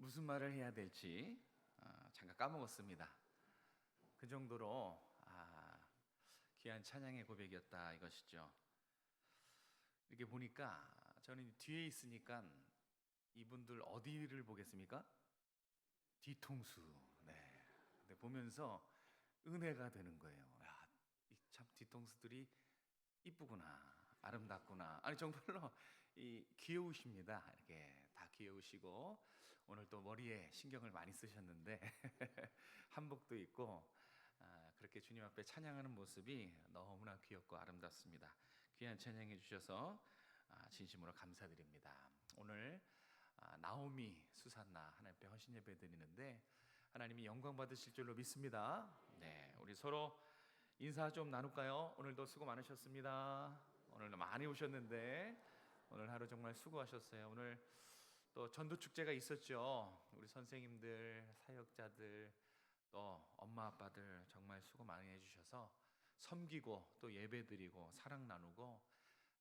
무슨 말을 해야 될지 잠깐 까먹었습니다. 그 정도로 귀한 찬양의 고백이었다 이것이죠. 이렇게 보니까 저는 뒤에 있으니까 이분들 어디를 보겠습니까? 뒤통수. 네. 근데 보면서 은혜가 되는 거예요. 야, 참 뒤통수들이 이쁘구나, 아름답구나. 아니 정말로 이 귀여우십니다. 이렇게 다 귀여우시고 오늘 또 머리에 신경을 많이 쓰셨는데 한복도 입고 그렇게 주님 앞에 찬양하는 모습이 너무나 귀엽고 아름답습니다. 귀한 찬양해 주셔서 진심으로 감사드립니다. 오늘 나오미 수산나 하나님 앞에 헌신 예배 드리는데 하나님이 영광 받으실 줄로 믿습니다. 네, 우리 서로 인사 좀 나눌까요? 오늘도 수고 많으셨습니다. 오늘 많이 오셨는데 오늘 하루 정말 수고하셨어요. 오늘 또 전도 축제가 있었죠. 우리 선생님들, 사역자들, 또 엄마 아빠들 정말 수고 많이 해주셔서 섬기고 또 예배드리고 사랑 나누고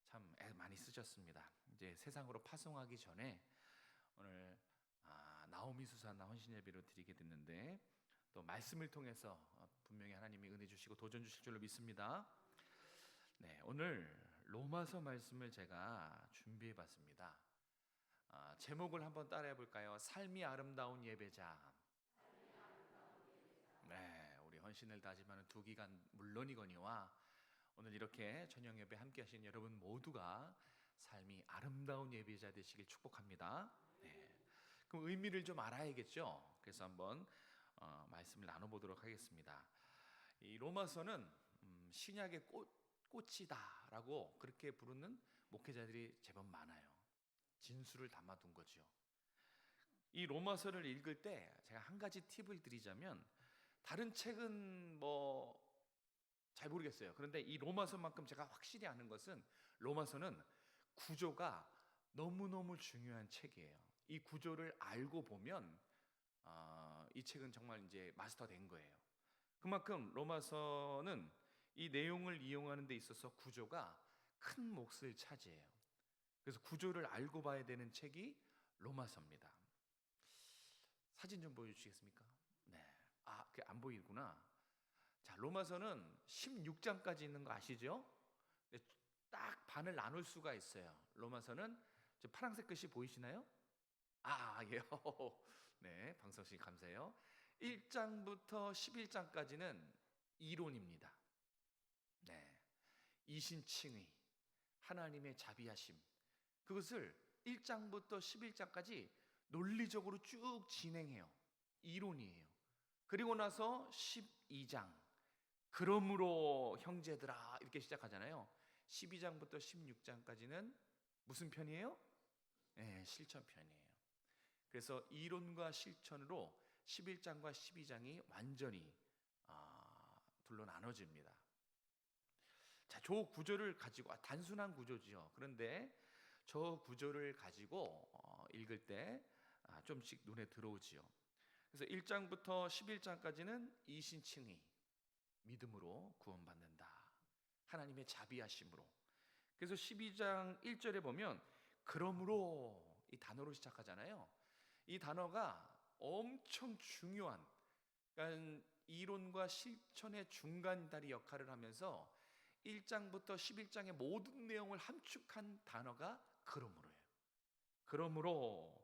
참 애 많이 쓰셨습니다. 이제 세상으로 파송하기 전에 오늘 나오미 수사나 헌신 예배로 드리게 됐는데 또 말씀을 통해서 분명히 하나님이 은혜 주시고 도전 주실 줄로 믿습니다. 네, 오늘 로마서 말씀을 제가 준비해 봤습니다. 제목을 한번 따라해 볼까요? 삶이 아름다운 예배자. 네, 우리 헌신을 다짐하는 두 기간 물론이거니와 오늘 이렇게 저녁 예배 함께 하신 여러분 모두가 삶이 아름다운 예배자 되시길 축복합니다. 네, 그럼 의미를 좀 알아야겠죠? 그래서 한번 말씀을 나눠보도록 하겠습니다. 이 로마서는 신약의 꽃이다라고 그렇게 부르는 목회자들이 제법 많아요. 진수를 담아둔 거죠. 이 로마서를 읽을 때 제가 한 가지 팁을 드리자면 다른 책은 뭐 잘 모르겠어요. 그런데 이 로마서만큼 제가 확실히 아는 것은 로마서는 구조가 너무너무 중요한 책이에요. 이 구조를 알고 보면 이 책은 정말 이제 마스터된 거예요. 그만큼 로마서는 이 내용을 이용하는 데 있어서 구조가 큰 몫을 차지해요. 그래서 구조를 알고 봐야 되는 책이 로마서입니다. 사진 좀 보여주시겠습니까? 네. 그게 안 보이구나. 자, 로마서는 16장까지 있는 거 아시죠? 딱 반을 나눌 수가 있어요. 로마서는 지금 파란색 글씨 보이시나요? 예. 네, 방석 씨 감사해요. 1장부터 11장까지는 이론입니다. 네. 이신칭의, 하나님의 자비하심. 그것을 1장부터 11장까지 논리적으로 쭉 진행해요. 이론이에요. 그리고 나서 12장. 그러므로 형제들아 이렇게 시작하잖아요. 12장부터 16장까지는 무슨 편이에요? 네, 실천 편이에요. 그래서 이론과 실천으로 11장과 12장이 완전히 둘로 나눠집니다. 자, 저 구조를 가지고 단순한 구조죠. 그런데 저 구조를 가지고 읽을 때 좀씩 눈에 들어오지요. 그래서 1장부터 11장까지는 이신칭의, 믿음으로 구원받는다. 하나님의 자비하심으로. 그래서 12장 1절에 보면 그러므로 이 단어로 시작하잖아요. 이 단어가 엄청 중요한, 그러니까 이론과 실천의 중간다리 역할을 하면서 1장부터 11장의 모든 내용을 함축한 단어가 그러므로예요. 그러므로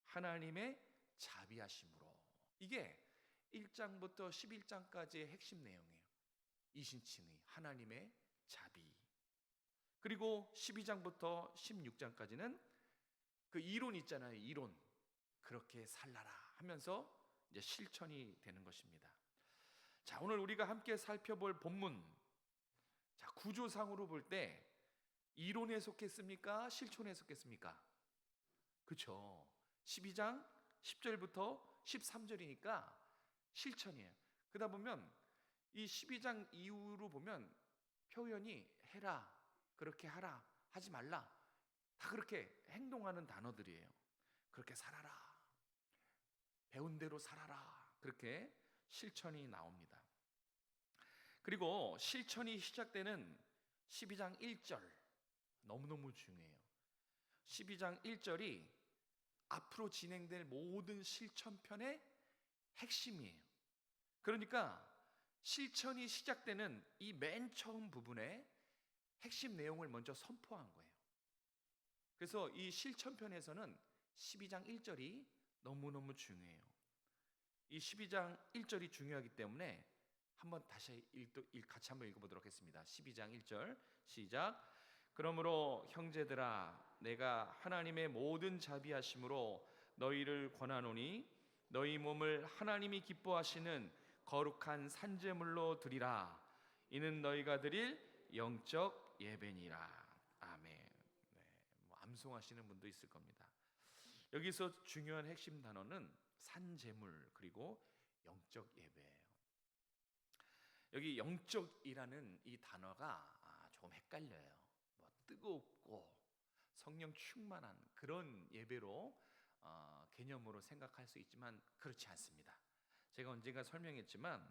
하나님의 자비하심으로. 이게 1장부터 11장까지의 핵심 내용이에요. 이신칭의, 하나님의 자비. 그리고 12장부터 16장까지는 그 이론 있잖아요. 이론. 그렇게 살라라 하면서 이제 실천이 되는 것입니다. 자, 오늘 우리가 함께 살펴볼 본문. 자, 구조상으로 볼 때 이론에 속했습니까? 실천에 속했습니까? 그렇죠. 12장 10절부터 13절이니까 실천이에요. 그러다 보면 이 12장 이후로 보면 표현이 해라, 그렇게 하라, 하지 말라 다 그렇게 행동하는 단어들이에요. 그렇게 살아라, 배운 대로 살아라, 그렇게 실천이 나옵니다. 그리고 실천이 시작되는 12장 1절 너무너무 중요해요. 12장 1절이 앞으로 진행될 모든 실천편의 핵심이에요. 그러니까 실천이 시작되는 이 맨 처음 부분에 핵심 내용을 먼저 선포한 거예요. 그래서 이 실천편에서는 12장 1절이 너무너무 중요해요. 이 12장 1절이 중요하기 때문에 한번 다시 같이 한번 읽어보도록 하겠습니다. 12장 1절 시작. 그러므로 형제들아 내가 하나님의 모든 자비하심으로 너희를 권하노니 너희 몸을 하나님이 기뻐하시는 거룩한 산제물로 드리라. 이는 너희가 드릴 영적 예배니라. 아멘. 네, 암송하시는 분도 있을 겁니다. 여기서 중요한 핵심 단어는 산제물 그리고 영적 예배예요. 여기 영적이라는 이 단어가 조금 헷갈려요. 뭐 뜨겁고 성령 충만한 그런 예배로 개념으로 생각할 수 있지만 그렇지 않습니다. 제가 언젠가 설명했지만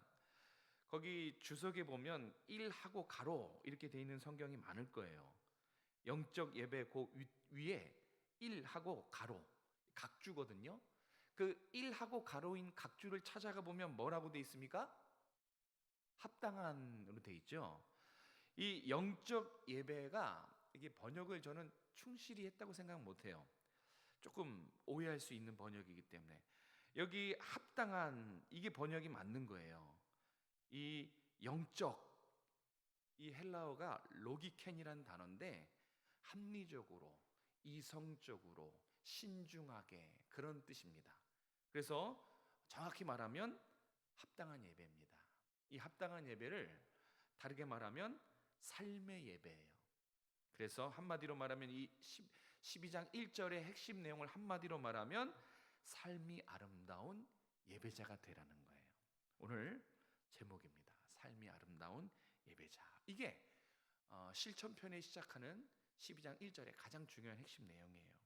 거기 주석에 보면 1하고 가로 이렇게 돼 있는 성경이 많을 거예요. 영적 예배 그 위에 1하고 가로 각주거든요. 그 1하고 가로인 각주를 찾아가 보면 뭐라고 돼 있습니까? 합당한으로 돼 있죠. 이 영적 예배가 이게 번역을 저는 충실히 했다고 생각 못해요. 조금 오해할 수 있는 번역이기 때문에 여기 합당한 이게 번역이 맞는 거예요. 이 영적 이 헬라어가 로기켄이라는 단어인데 합리적으로 이성적으로 신중하게 그런 뜻입니다. 그래서 정확히 말하면 합당한 예배입니다. 이 합당한 예배를 다르게 말하면 삶의 예배예요. 그래서 한마디로 말하면 이 12장 1절의 핵심 내용을 한마디로 말하면 삶이 아름다운 예배자가 되라는 거예요. 오늘 제목입니다. 삶이 아름다운 예배자. 이게 실천편에 시작하는 12장 1절의 가장 중요한 핵심 내용이에요.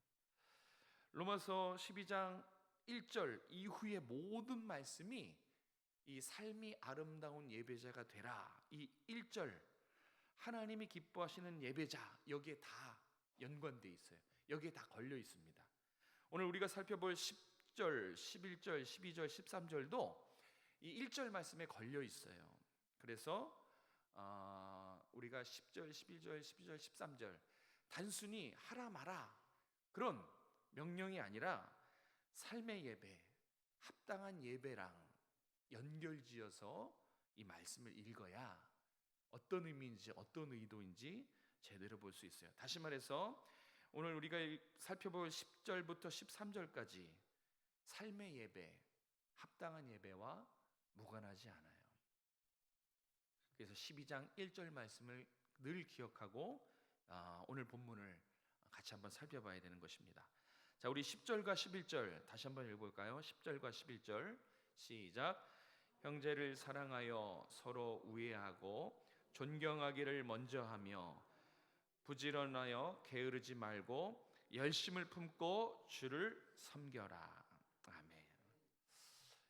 로마서 12장 1절 이후의 모든 말씀이 이 삶이 아름다운 예배자가 되라. 이 1절 하나님이 기뻐하시는 예배자 여기에 다 연관되어 있어요. 여기에 다 걸려 있습니다. 오늘 우리가 살펴볼 10절, 11절, 12절, 13절도 이 1절 말씀에 걸려 있어요. 그래서 우리가 10절, 11절, 12절, 13절 단순히 하라 마라 그런 명령이 아니라 삶의 예배, 합당한 예배랑 연결지어서 이 말씀을 읽어야 어떤 의미인지 어떤 의도인지 제대로 볼 수 있어요. 다시 말해서 오늘 우리가 살펴볼 10절부터 13절까지 삶의 예배, 합당한 예배와 무관하지 않아요. 그래서 12장 1절 말씀을 늘 기억하고 오늘 본문을 같이 한번 살펴봐야 되는 것입니다. 자, 우리 10절과 11절 다시 한번 읽어볼까요? 10절과 11절 시작. 형제를 사랑하여 서로 우애하고 존경하기를 먼저 하며 부지런하여 게으르지 말고 열심을 품고 주를 섬겨라. 아멘.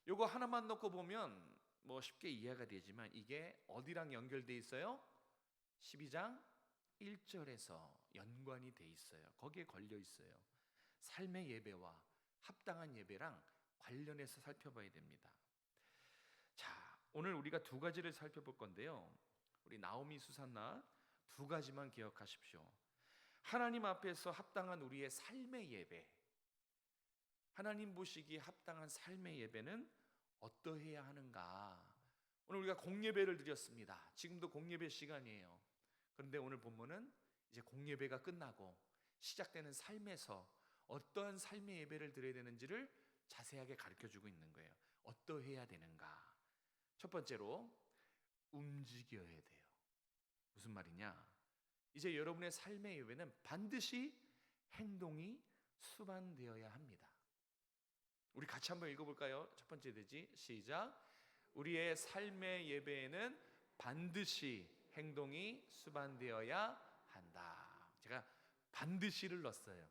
요거 하나만 놓고 보면 뭐 쉽게 이해가 되지만 이게 어디랑 연결돼 있어요? 12장 1절에서 연관이 돼 있어요. 거기에 걸려 있어요. 삶의 예배와 합당한 예배랑 관련해서 살펴봐야 됩니다. 자, 오늘 우리가 두 가지를 살펴볼 건데요. 우리 나오미 수산나 두 가지만 기억하십시오. 하나님 앞에서 합당한 우리의 삶의 예배, 하나님 보시기에 합당한 삶의 예배는 어떠해야 하는가? 오늘 우리가 공예배를 드렸습니다. 지금도 공예배 시간이에요. 그런데 오늘 본문은 이제 공예배가 끝나고 시작되는 삶에서 어떠한 삶의 예배를 드려야 되는지를 자세하게 가르쳐주고 있는 거예요. 어떠해야 되는가? 첫 번째로 움직여야 돼요. 무슨 말이냐? 이제 여러분의 삶의 예배는 반드시 행동이 수반되어야 합니다. 우리 같이 한번 읽어볼까요? 첫 번째 되지 시작. 우리의 삶의 예배에는 반드시 행동이 수반되어야 한다. 제가 반드시를 넣었어요.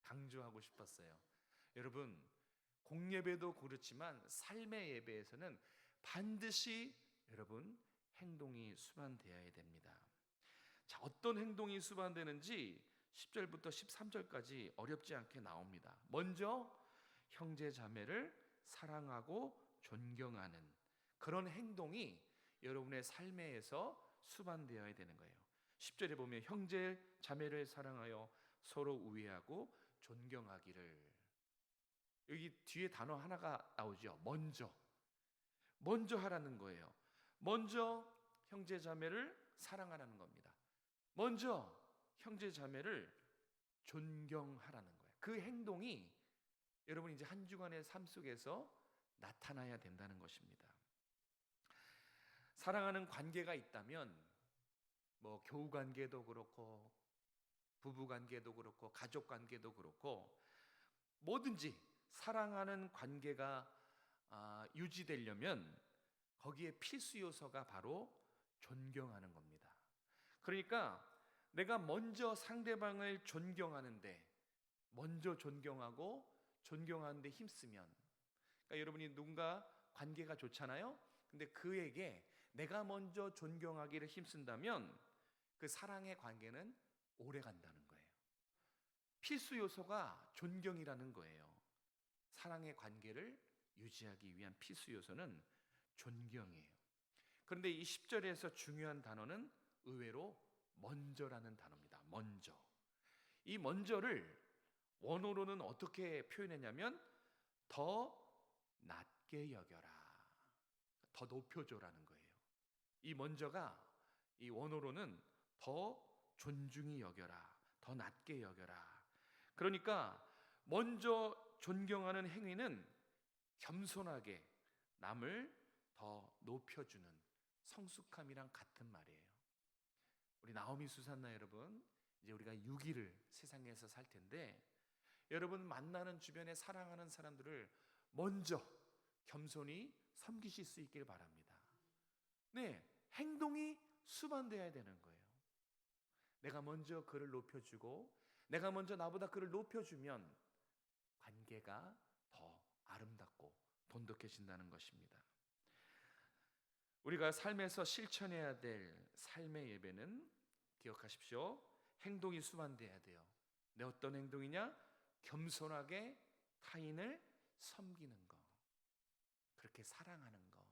강조하고 싶었어요. 여러분 공예배도 그렇지만 삶의 예배에서는 반드시 여러분 행동이 수반되어야 됩니다. 자, 어떤 행동이 수반되는지 10절부터 13절까지 어렵지 않게 나옵니다. 먼저 형제 자매를 사랑하고 존경하는 그런 행동이 여러분의 삶에서 수반되어야 되는 거예요. 10절에 보면 형제 자매를 사랑하여 서로 우애하고 존경하기를. 여기 뒤에 단어 하나가 나오죠. 먼저 하라는 거예요. 먼저 형제 자매를 사랑하라는 겁니다. 먼저 형제 자매를 존경하라는 거예요. 그 행동이 여러분 이제 한 주간의 삶 속에서 나타나야 된다는 것입니다. 사랑하는 관계가 있다면 뭐 교우 관계도 그렇고 부부 관계도 그렇고 가족 관계도 그렇고 뭐든지 사랑하는 관계가 유지되려면 거기에 필수 요소가 바로 존경하는 겁니다. 그러니까 내가 먼저 상대방을 존경하는데 먼저 존경하고 존경하는데 힘쓰면 그러니까 여러분이 누군가 관계가 좋잖아요. 근데 그에게 내가 먼저 존경하기를 힘쓴다면 그 사랑의 관계는 오래 간다는 거예요. 필수 요소가 존경이라는 거예요. 사랑의 관계를 유지하기 위한 필수 요소는 존경이에요. 그런데 이 10절에서 중요한 단어는 의외로 먼저라는 단어입니다. 먼저. 이 먼저를 원어로는 어떻게 표현했냐면 더 낮게 여겨라. 더 높여줘라는 거예요. 이 먼저가 이 원어로는 더 존중히 여겨라. 더 낮게 여겨라. 그러니까 먼저 존경하는 행위는 겸손하게 남을 더 높여주는 성숙함이랑 같은 말이에요. 우리 나오미 수산나 여러분, 이제 우리가 6일을 세상에서 살 텐데 여러분 만나는 주변에 사랑하는 사람들을 먼저 겸손히 섬기실 수 있길 바랍니다. 네, 행동이 수반되어야 되는 거예요. 내가 먼저 그를 높여주고 내가 먼저 나보다 그를 높여주면 관계가 더 아름답고 돈독해진다는 것입니다. 우리가 삶에서 실천해야 될 삶의 예배는 기억하십시오. 행동이 수반돼야 돼요. 내 어떤 행동이냐? 겸손하게 타인을 섬기는 것, 그렇게 사랑하는 것,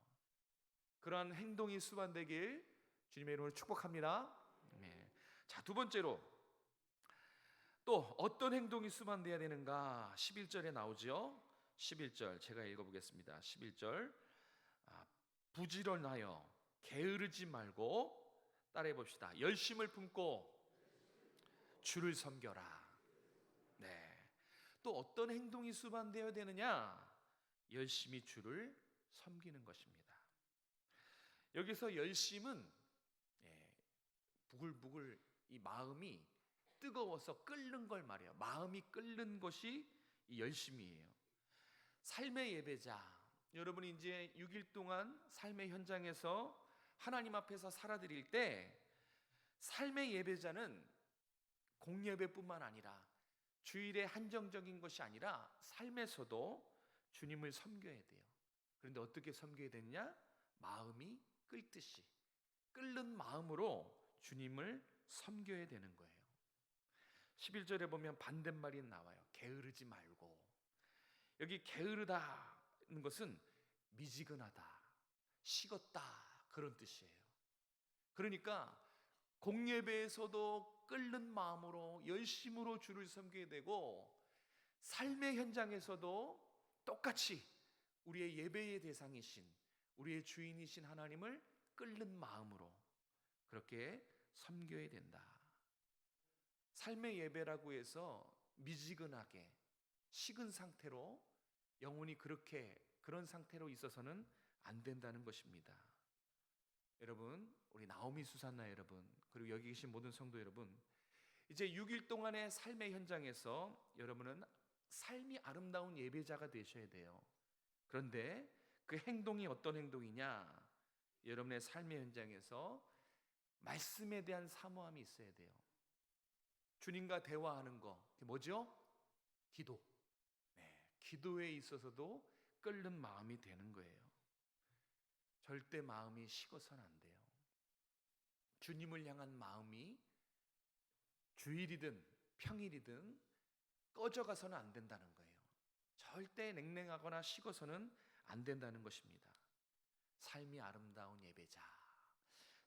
그러한 행동이 수반되길 주님의 이름으로 축복합니다. 네. 자, 두 번째로 또 어떤 행동이 수반돼야 되는가? 11절에 나오죠. 11절 제가 읽어보겠습니다. 11절 부지런하여 게으르지 말고 따라해 봅시다. 열심을 품고 주를 섬겨라. 네. 또 어떤 행동이 수반되어야 되느냐? 열심히 주를 섬기는 것입니다. 여기서 열심은 부글부글 이 마음이 뜨거워서 끓는 걸 말해요. 마음이 끓는 것이 이 열심이에요. 삶의 예배자, 여러분이 이제 6일 동안 삶의 현장에서 하나님 앞에서 살아드릴 때 삶의 예배자는 공예배뿐만 아니라 주일의 한정적인 것이 아니라 삶에서도 주님을 섬겨야 돼요. 그런데 어떻게 섬겨야 되느냐? 마음이 끓듯이 끓는 마음으로 주님을 섬겨야 되는 거예요. 11절에 보면 반대말이 나와요. 게으르지 말고. 여기 게으르다는 것은 미지근하다, 식었다 그런 뜻이에요. 그러니까 공예배에서도 끓는 마음으로 열심으로 주를 섬겨야 되고 삶의 현장에서도 똑같이 우리의 예배의 대상이신 우리의 주인이신 하나님을 끓는 마음으로 그렇게 섬겨야 된다. 삶의 예배라고 해서 미지근하게 식은 상태로 영혼이 그런 상태로 있어서는 안 된다는 것입니다. 여러분, 우리 나오미 수산나 여러분, 그리고 여기 계신 모든 성도 여러분, 이제 6일 동안의 삶의 현장에서 여러분은 삶이 아름다운 예배자가 되셔야 돼요. 그런데 그 행동이 어떤 행동이냐? 여러분의 삶의 현장에서 말씀에 대한 사모함이 있어야 돼요. 주님과 대화하는 거, 그게 뭐죠? 기도. 네, 기도에 있어서도 끓는 마음이 되는 거예요. 절대 마음이 식어서는 안 돼요. 주님을 향한 마음이 주일이든 평일이든 꺼져가서는 안 된다는 거예요. 절대 냉랭하거나 식어서는 안 된다는 것입니다. 삶이 아름다운 예배자.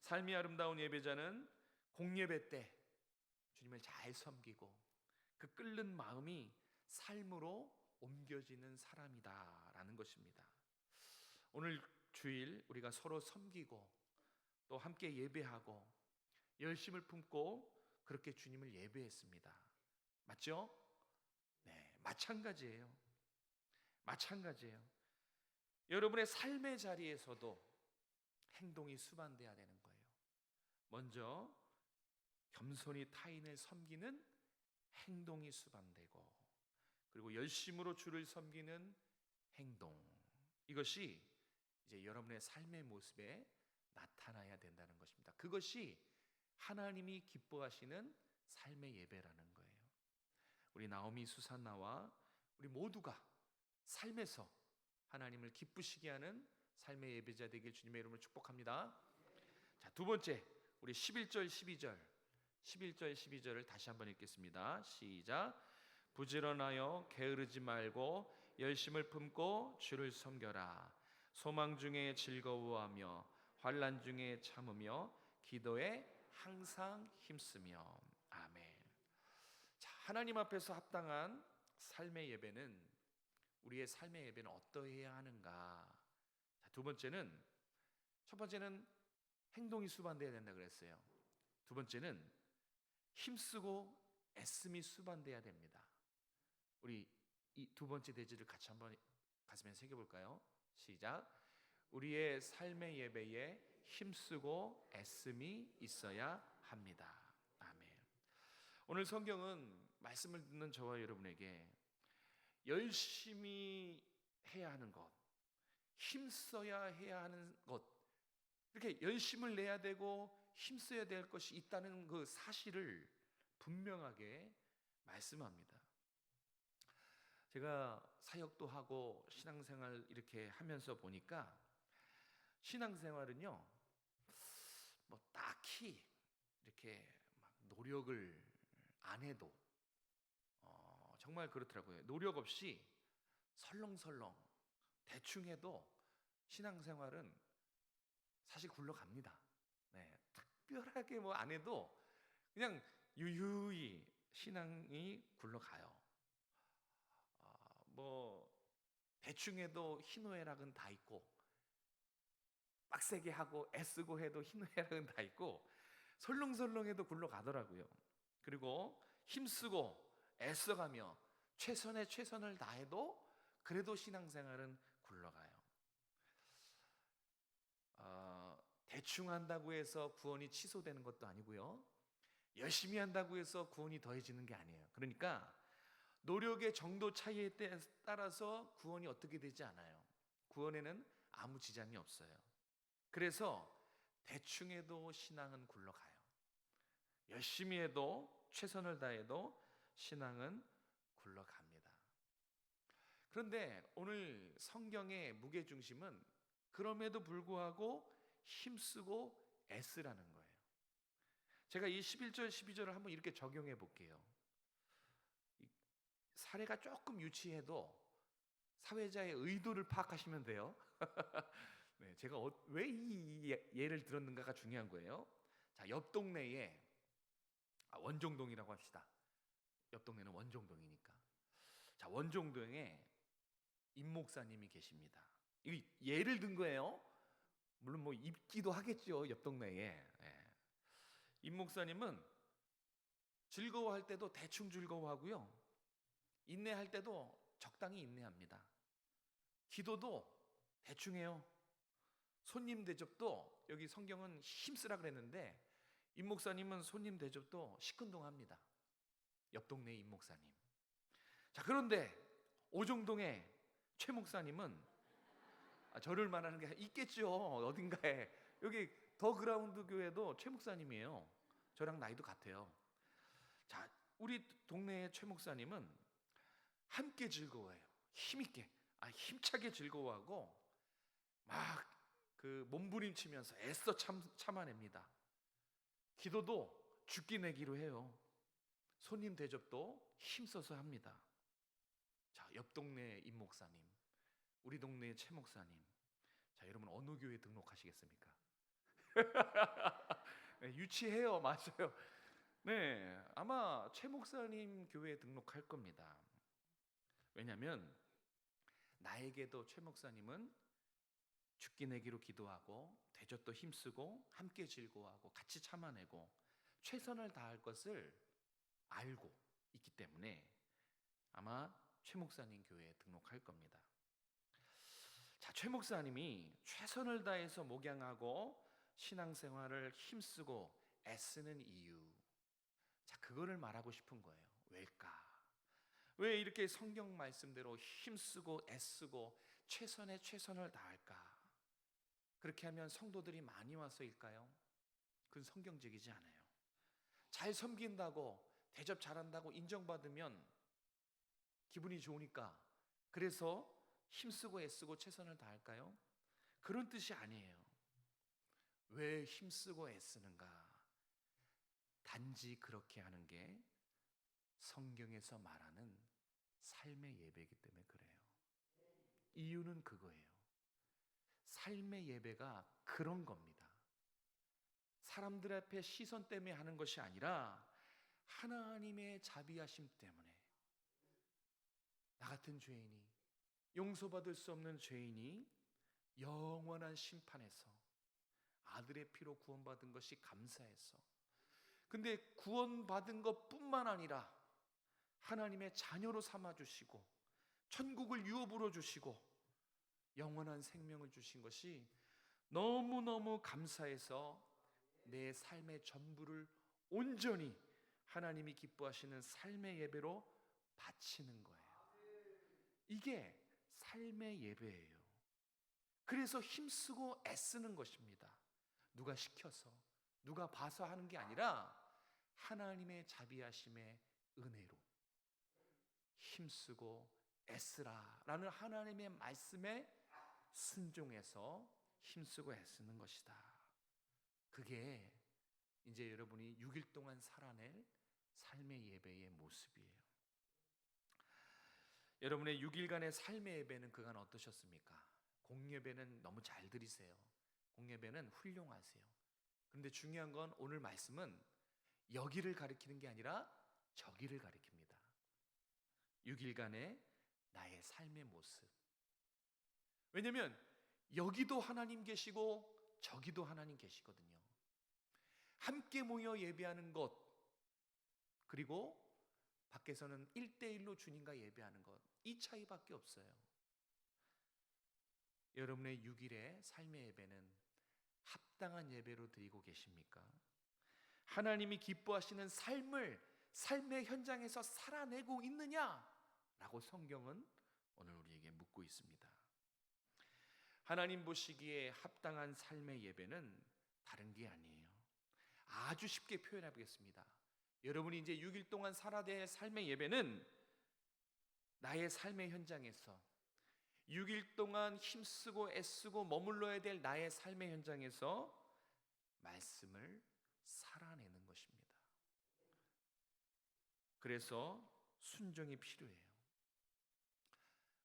삶이 아름다운 예배자는 공예배 때 주님을 잘 섬기고 그 끓는 마음이 삶으로 옮겨지는 사람이다라는 것입니다. 오늘 주일 우리가 서로 섬기고 또 함께 예배하고 열심을 품고 그렇게 주님을 예배했습니다. 맞죠? 네, 마찬가지예요. 마찬가지예요. 여러분의 삶의 자리에서도 행동이 수반돼야 되는 거예요. 먼저 겸손히 타인을 섬기는 행동이 수반되고, 그리고 열심으로 주를 섬기는 행동, 이것이 이제 여러분의 삶의 모습에 나타나야 된다는 것입니다. 그것이 하나님이 기뻐하시는 삶의 예배라는 거예요. 우리 나오미 수산나와 우리 모두가 삶에서 하나님을 기쁘시게 하는 삶의 예배자 되길 주님의 이름으로 축복합니다. 자, 두 번째, 우리 11절 12절을 다시 한번 읽겠습니다. 시작. 부지런하여 게으르지 말고 열심을 품고 주를 섬겨라. 소망 중에 즐거워하며 환난 중에 참으며 기도에 항상 힘쓰며. 아멘. 자, 하나님 앞에서 합당한 삶의 예배는, 우리의 삶의 예배는 어떠해야 하는가? 자, 첫 번째는 행동이 수반돼야 된다 그랬어요. 두 번째는 힘쓰고 애씀이 수반돼야 됩니다. 우리 이 두 번째 대지를 같이 한번 가슴에 새겨볼까요? 시작. 우리의 삶의 예배에 힘쓰고 애씀이 있어야 합니다. 아멘. 오늘 성경은 말씀을 듣는 저와 여러분에게 열심히 해야 하는 것, 힘써야 해야 하는 것, 이렇게 열심을 내야 되고 힘써야 될 것이 있다는 그 사실을 분명하게 말씀합니다. 제가 사역도 하고 신앙생활 이렇게 하면서 보니까 신앙생활은요, 뭐 딱히 이렇게 막 노력을 안 해도 정말 그렇더라고요. 노력 없이 설렁설렁 대충 해도 신앙생활은 사실 굴러갑니다. 네, 특별하게 뭐 안 해도 그냥 유유히 신앙이 굴러가요. 뭐 대충 해도 희노애락은 다 있고, 빡세게 하고 애쓰고 해도 희노애락은 다 있고, 설렁설렁해도 굴러가더라고요. 그리고 힘쓰고 애써가며 최선의 최선을 다해도 그래도 신앙생활은 굴러가요. 대충 한다고 해서 구원이 취소되는 것도 아니고요, 열심히 한다고 해서 구원이 더해지는 게 아니에요. 그러니까 노력의 정도 차이에 따라서 구원이 어떻게 되지 않아요. 구원에는 아무 지장이 없어요. 그래서 대충 해도 신앙은 굴러가요. 열심히 해도 최선을 다해도 신앙은 굴러갑니다. 그런데 오늘 성경의 무게중심은 그럼에도 불구하고 힘쓰고 애쓰라는 거예요. 제가 이 11절 12절을 한번 이렇게 적용해 볼게요. 사례가 조금 유치해도 사회자의 의도를 파악하시면 돼요. 네, 제가 왜 이 예를 들었는가가 중요한 거예요. 자, 옆 동네에 원종동이라고 합시다. 옆 동네는 원종동이니까. 자, 원종동에 임 목사님이 계십니다. 이 예를 든 거예요. 물론 뭐 있기도 하겠죠, 옆 동네에. 예. 임 목사님은 즐거워할 때도 대충 즐거워하고요, 인내할 때도 적당히 인내합니다. 기도도 대충 해요. 손님 대접도, 여기 성경은 힘쓰라 그랬는데 임 목사님은 손님 대접도 시큰둥합니다. 옆 동네 임 목사님. 자, 그런데 오종동의 최 목사님은, 저를 말하는 게 있겠죠, 어딘가에. 여기 더 그라운드 교회도 최 목사님이에요. 저랑 나이도 같아요. 자, 우리 동네의 최 목사님은 함께 즐거워해요. 힘있게, 힘차게 즐거워하고 막 그 몸부림치면서 애써 참아냅니다. 기도도 죽기 내기로 해요. 손님 대접도 힘써서 합니다. 자, 옆 동네 임 목사님, 우리 동네 최 목사님. 자, 여러분 어느 교회 등록하시겠습니까? 네, 유치해요. 맞아요. 네, 아마 최 목사님 교회에 등록할 겁니다. 왜냐하면 나에게도 최 목사님은 죽기 내기로 기도하고 대접도 힘쓰고 함께 즐거워하고 같이 참아내고 최선을 다할 것을 알고 있기 때문에 아마 최 목사님 교회에 등록할 겁니다. 자, 최 목사님이 최선을 다해서 목양하고 신앙생활을 힘쓰고 애쓰는 이유, 자, 그거를 말하고 싶은 거예요. 왜일까? 왜 이렇게 성경 말씀대로 힘쓰고 애쓰고 최선의 최선을 다할까? 그렇게 하면 성도들이 많이 와서일까요? 그건 성경적이지 않아요. 잘 섬긴다고 대접 잘한다고 인정받으면 기분이 좋으니까 그래서 힘쓰고 애쓰고 최선을 다할까요? 그런 뜻이 아니에요. 왜 힘쓰고 애쓰는가? 단지 그렇게 하는 게 성경에서 말하는 삶의 예배이기 때문에 그래요. 이유는 그거예요. 삶의 예배가 그런 겁니다. 사람들 앞에 시선 때문에 하는 것이 아니라 하나님의 자비하심 때문에 나 같은 죄인이, 용서받을 수 없는 죄인이 영원한 심판에서 아들의 피로 구원받은 것이 감사해서, 근데 구원받은 것뿐만 아니라 하나님의 자녀로 삼아주시고 천국을 유업으로 주시고 영원한 생명을 주신 것이 너무너무 감사해서 내 삶의 전부를 온전히 하나님이 기뻐하시는 삶의 예배로 바치는 거예요. 이게 삶의 예배예요. 그래서 힘쓰고 애쓰는 것입니다. 누가 시켜서, 누가 봐서 하는 게 아니라 하나님의 자비하심의 은혜로 힘쓰고 애쓰라 라는 하나님의 말씀에 순종해서 힘쓰고 애쓰는 것이다. 그게 이제 여러분이 6일 동안 살아낼 삶의 예배의 모습이에요. 여러분의 6일간의 삶의 예배는 그간 어떠셨습니까? 공예배는 너무 잘 드리세요. 공예배는 훌륭하세요. 그런데 중요한 건 오늘 말씀은 여기를 가리키는 게 아니라 저기를 가리킵니다. 6일간의 나의 삶의 모습. 왜냐하면 여기도 하나님 계시고 저기도 하나님 계시거든요. 함께 모여 예배하는 것, 그리고 밖에서는 1대1로 주님과 예배하는 것, 이 차이밖에 없어요. 여러분의 6일의 삶의 예배는 합당한 예배로 드리고 계십니까? 하나님이 기뻐하시는 삶의 현장에서 살아내고 있느냐? 라고 성경은 오늘 우리에게 묻고 있습니다. 하나님 보시기에 합당한 삶의 예배는 다른 게 아니에요. 아주 쉽게 표현해 보겠습니다. 여러분이 이제 6일 동안 살아야 될 삶의 예배는 나의 삶의 현장에서 6일 동안 힘쓰고 애쓰고 머물러야 될 나의 삶의 현장에서 말씀을 살아내는 것입니다. 그래서 순종이 필요해요.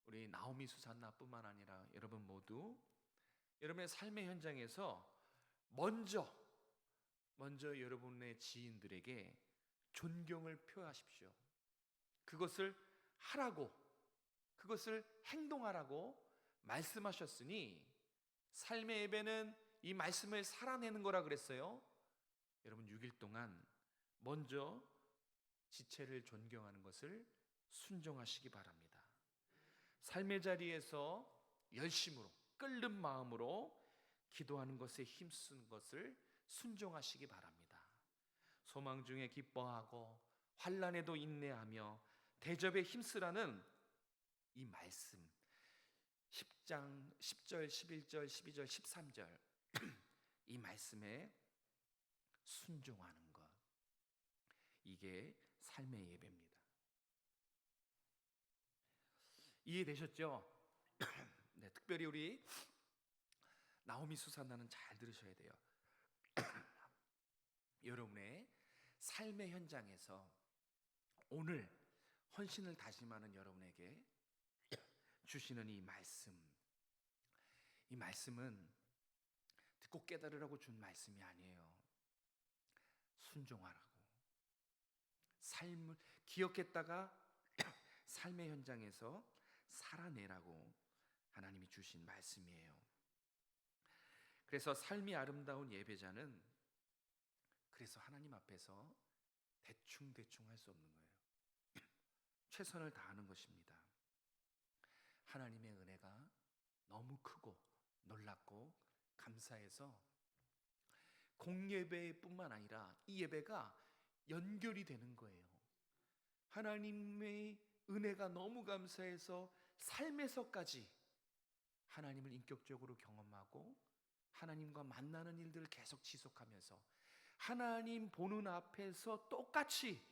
우리 나오미 수산나뿐만 아니라 여러분 모두 여러분의 삶의 현장에서 먼저 여러분의 지인들에게 존경을 표하십시오. 그것을 하라고, 그것을 행동하라고 말씀하셨으니 삶의 예배는 이 말씀을 살아내는 거라 그랬어요. 여러분 6일 동안 먼저 지체를 존경하는 것을 순종하시기 바랍니다. 삶의 자리에서 열심으로 끓는 마음으로 기도하는 것에 힘쓴 것을 순종하시기 바랍니다. 소망 중에 기뻐하고 환난에도 인내하며 대접에 힘쓰라는 이 말씀 10장 10절 11절 12절 13절 이 말씀에 순종하는 것, 이게 삶의 예배입니다. 이해되셨죠? 네, 특별히 우리 나오미 수산나는 잘 들으셔야 돼요. 여러분의 삶의 현장에서 오늘 헌신을 다짐하는 여러분에게 주시는 이 말씀은 듣고 깨달으라고 준 말씀이 아니에요. 순종하라고, 삶을 기억했다가 삶의 현장에서 살아내라고 하나님이 주신 말씀이에요. 그래서 삶이 아름다운 예배자는 그래서 하나님 앞에서 대충 할 수 없는 거예요. 최선을 다하는 것입니다. 하나님의 은혜가 너무 크고 놀랍고 감사해서 공예배뿐만 아니라 이 예배가 연결이 되는 거예요. 하나님의 은혜가 너무 감사해서 삶에서까지 하나님을 인격적으로 경험하고 하나님과 만나는 일들을 계속 지속하면서 하나님 보는 앞에서 똑같이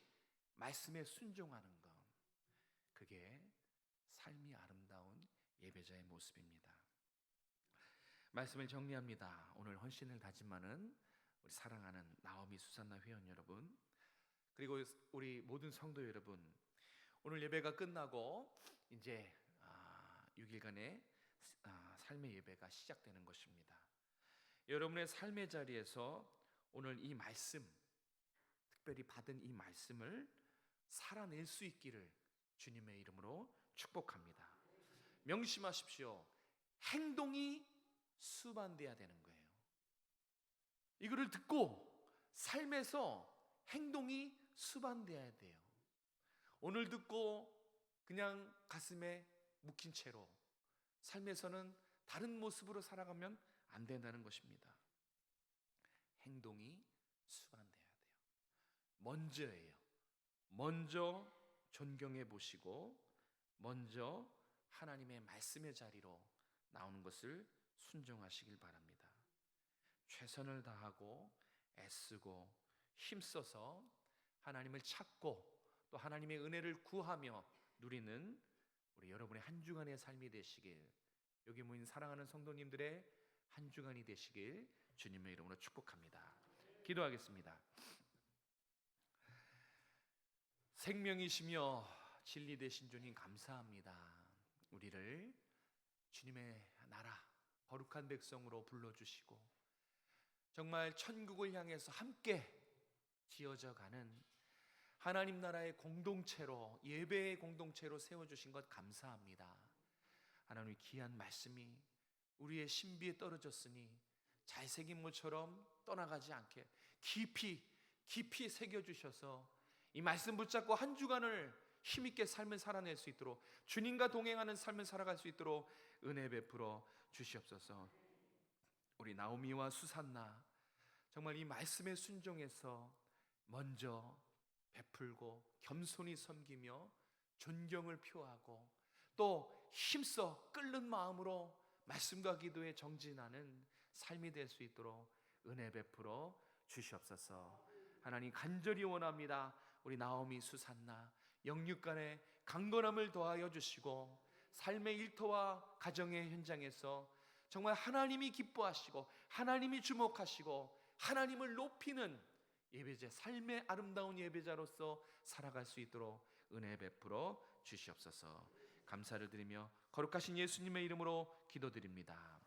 말씀에 순종하는 것, 그게 삶이 아름다운 예배자의 모습입니다. 말씀을 정리합니다. 오늘 헌신을 다짐하는 우리 사랑하는 나오미 수산나 회원 여러분, 그리고 우리 모든 성도 여러분, 오늘 예배가 끝나고 이제 6일간의 삶의 예배가 시작되는 것입니다. 여러분의 삶의 자리에서 오늘 이 말씀, 특별히 받은 이 말씀을 살아낼 수 있기를 주님의 이름으로 축복합니다. 명심하십시오. 행동이 수반돼야 되는 거예요. 이거를 듣고 삶에서 행동이 수반돼야 돼요. 오늘 듣고 그냥 가슴에 묵힌 채로 삶에서는 다른 모습으로 살아가면 안 된다는 것입니다. 행동이 수반돼야 돼요. 먼저예요. 먼저 존경해 보시고 먼저 하나님의 말씀의 자리로 나오는 것을 순종하시길 바랍니다. 최선을 다하고 애쓰고 힘써서 하나님을 찾고 또 하나님의 은혜를 구하며 누리는 우리 여러분의 한 주간의 삶이 되시길, 여기 모인 사랑하는 성도님들의 한 주간이 되시길 주님의 이름으로 축복합니다. 기도하겠습니다. 생명이시며 진리 되신 주님 감사합니다. 우리를 주님의 나라 거룩한 백성으로 불러주시고 정말 천국을 향해서 함께 지어져 가는 하나님 나라의 공동체로, 예배의 공동체로 세워주신 것 감사합니다. 하나님의 귀한 말씀이 우리의 신비에 떨어졌으니 잘새긴 모처럼 떠나가지 않게 깊이 새겨주셔서 이 말씀 붙잡고 한 주간을 힘있게 삶을 살아낼 수 있도록, 주님과 동행하는 삶을 살아갈 수 있도록 은혜 베풀어 주시옵소서. 우리 나오미와 수산나 정말 이 말씀에 순종해서 먼저 베풀고 겸손히 섬기며 존경을 표하고 또 힘써 끓는 마음으로 말씀과 기도에 정진하는 삶이 될 수 있도록 은혜 베풀어 주시옵소서. 하나님 간절히 원합니다. 우리 나오미 수산나 영육간의 강건함을 더하여 주시고 삶의 일터와 가정의 현장에서 정말 하나님이 기뻐하시고 하나님이 주목하시고 하나님을 높이는 예배자, 삶의 아름다운 예배자로서 살아갈 수 있도록 은혜 베풀어 주시옵소서. 감사를 드리며 거룩하신 예수님의 이름으로 기도드립니다.